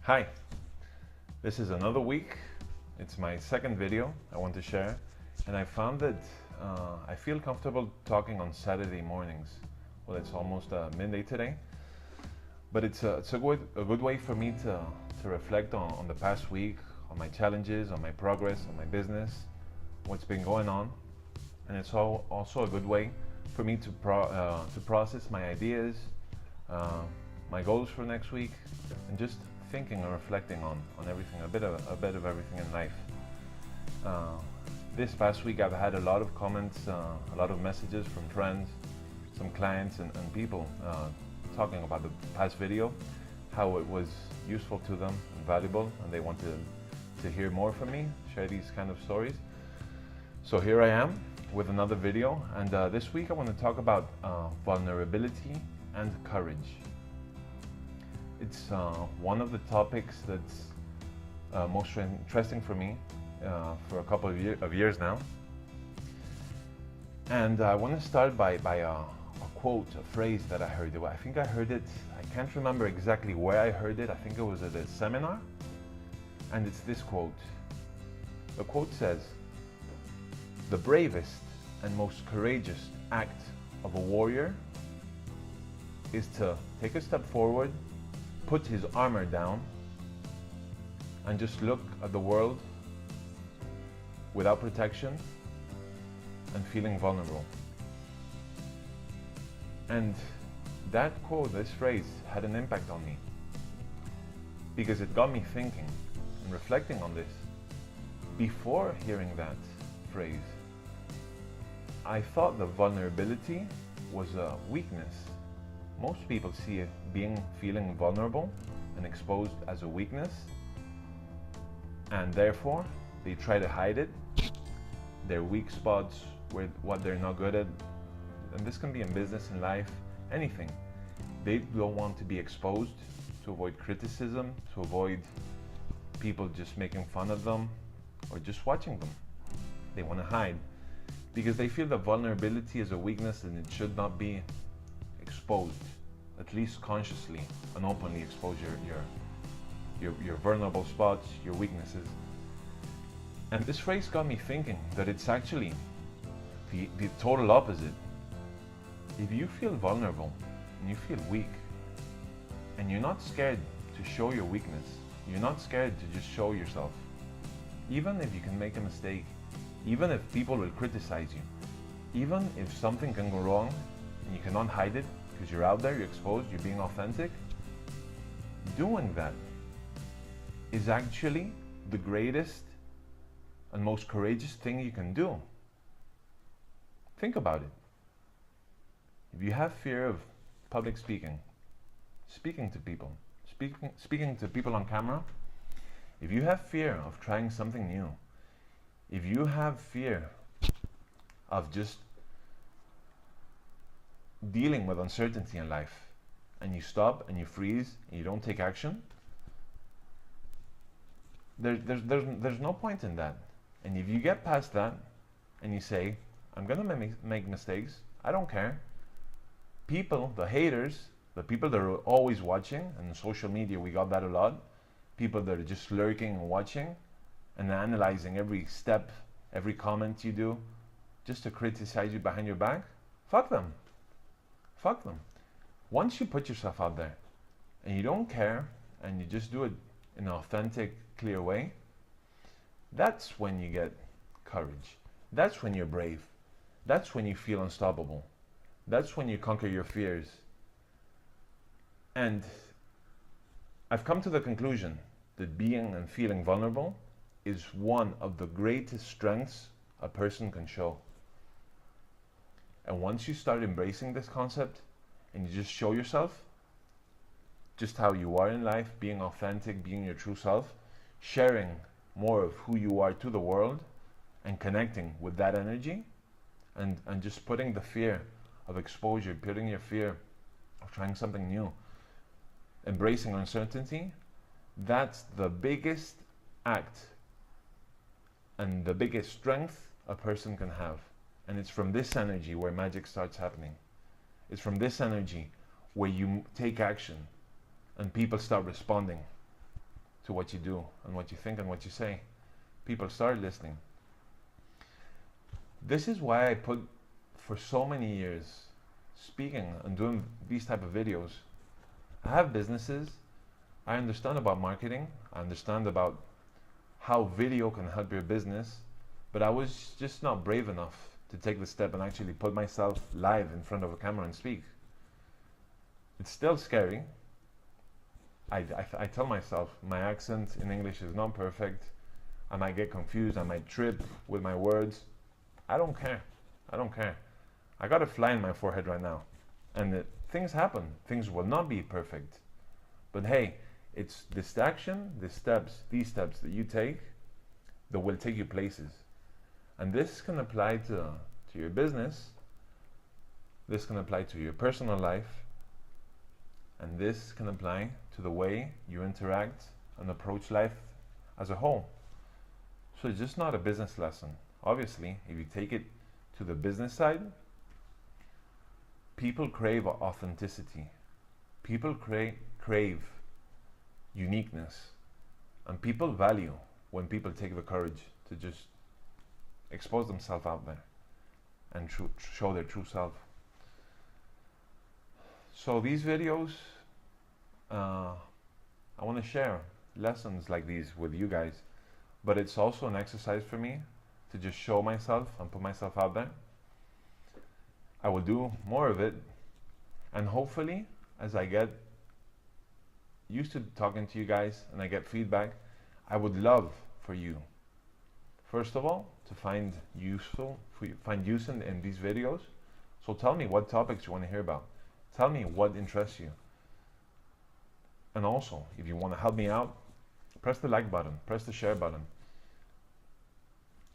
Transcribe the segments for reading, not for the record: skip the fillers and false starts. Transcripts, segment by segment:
Hi, this is another week. It's my second video I want to share, and I found that I feel comfortable talking on Saturday mornings. Well, it's almost midday today, but it's a good way for me to reflect on the past week, on my challenges, on my progress, on my business, what's been going on, and it's also a good way for me to process my ideas, my goals for next week, and just thinking and reflecting on everything, a bit of everything in life. This past week I've had a lot of comments, a lot of messages from friends, some clients and people talking about the past video, how it was useful to them and valuable, and they wanted to hear more from me, share these kind of stories. So here I am with another video, and this week I want to talk about vulnerability and courage. It's one of the topics that's most interesting for me for a couple of years now. And I want to start by a quote, a phrase that I heard. I think I heard it, I can't remember exactly where I heard it. I think it was at a seminar. And it's this quote. The quote says, "The bravest and most courageous act of a warrior is to take a step forward, put his armor down, and just look at the world without protection and feeling vulnerable." And that quote, this phrase, had an impact on me because it got me thinking and reflecting on this. Before hearing that phrase, I thought the vulnerability was a weakness. Most people see it feeling vulnerable and exposed as a weakness, and therefore they try to hide it, their weak spots, what they're not good at. And this can be in business, in life, anything. They don't want to be exposed, to avoid criticism, to avoid people just making fun of them or just watching them. They want to hide because they feel that vulnerability is a weakness and it should not be exposed, at least consciously and openly expose your vulnerable spots, your weaknesses. And this phrase got me thinking that it's actually the total opposite. If you feel vulnerable and you feel weak and you're not scared to show your weakness, you're not scared to just show yourself, even if you can make a mistake, even if people will criticize you, even if something can go wrong and you cannot hide it because you're out there, you're exposed, you're being authentic, doing that is actually the greatest and most courageous thing you can do. Think about it. If you have fear of public speaking, speaking to people on camera, if you have fear of trying something new, if you have fear of just dealing with uncertainty in life, and you stop and you freeze and you don't take action, there's no point in that. And if you get past that and you say, I'm gonna make mistakes, I don't care. People, the haters, the people that are always watching, and on social media we got that a lot, people that are just lurking and watching and analyzing every step, every comment you do, just to criticize you behind your back, fuck them. Fuck them. Once you put yourself out there and you don't care and you just do it in an authentic, clear way, that's when you get courage. That's when you're brave. That's when you feel unstoppable. That's when you conquer your fears. And I've come to the conclusion that being and feeling vulnerable is one of the greatest strengths a person can show. And once you start embracing this concept and you just show yourself just how you are in life, being authentic, being your true self, sharing more of who you are to the world and connecting with that energy, and just putting the fear of exposure, putting your fear of trying something new, embracing uncertainty, that's the biggest act and the biggest strength a person can have. And it's from this energy where magic starts happening. It's from this energy where you take action and people start responding. to what you do and what you think and what you say. People start listening. This is why I put, for so many years, speaking and doing these type of videos. I have businesses. I understand about marketing. I understand about how video can help your business, but I was just not brave enough to take the step and actually put myself live in front of a camera and speak. It's still scary. I tell myself my accent in English is not perfect. I might get confused. I might trip with my words. I don't care. I don't care. I got a fly in my forehead right now. And things happen. Things will not be perfect. But hey, it's this action, these steps that you take that will take you places. And this can apply to your business. This can apply to your personal life. And this can apply to the way you interact and approach life as a whole. So it's just not a business lesson. Obviously, if you take it to the business side, people crave authenticity. People crave uniqueness. And people value when people take the courage to just expose themselves out there and show their true self. So these videos, I want to share lessons like these with you guys, but it's also an exercise for me to just show myself and put myself out there. I will do more of it, and hopefully as I get used to talking to you guys and I get feedback, I would love for you, first of all, to find use in these videos. So tell me what topics you want to hear about. Tell me what interests you. And also, if you want to help me out, press the like button, press the share button.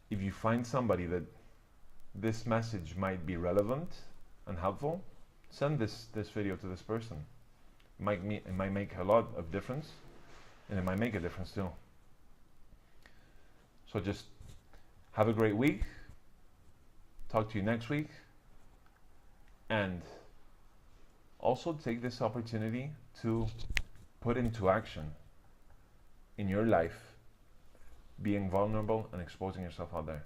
If you find somebody that this message might be relevant and helpful, send this video to this person. It might make a lot of difference, and it might make a difference too. So just have a great week. Talk to you next week. And also take this opportunity to put into action in your life being vulnerable and exposing yourself out there.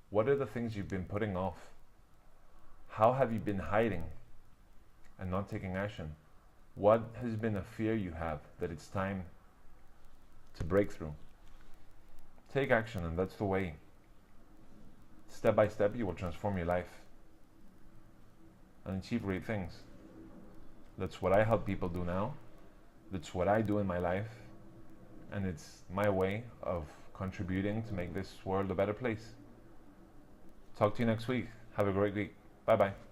What are the things you've been putting off? How have you been hiding and not taking action? What has been a fear you have that it's time to break through? Take action, and that's the way. Step by step, you will transform your life and achieve great things. That's what I help people do now. That's what I do in my life. And it's my way of contributing to make this world a better place. Talk to you next week. Have a great week. Bye-bye.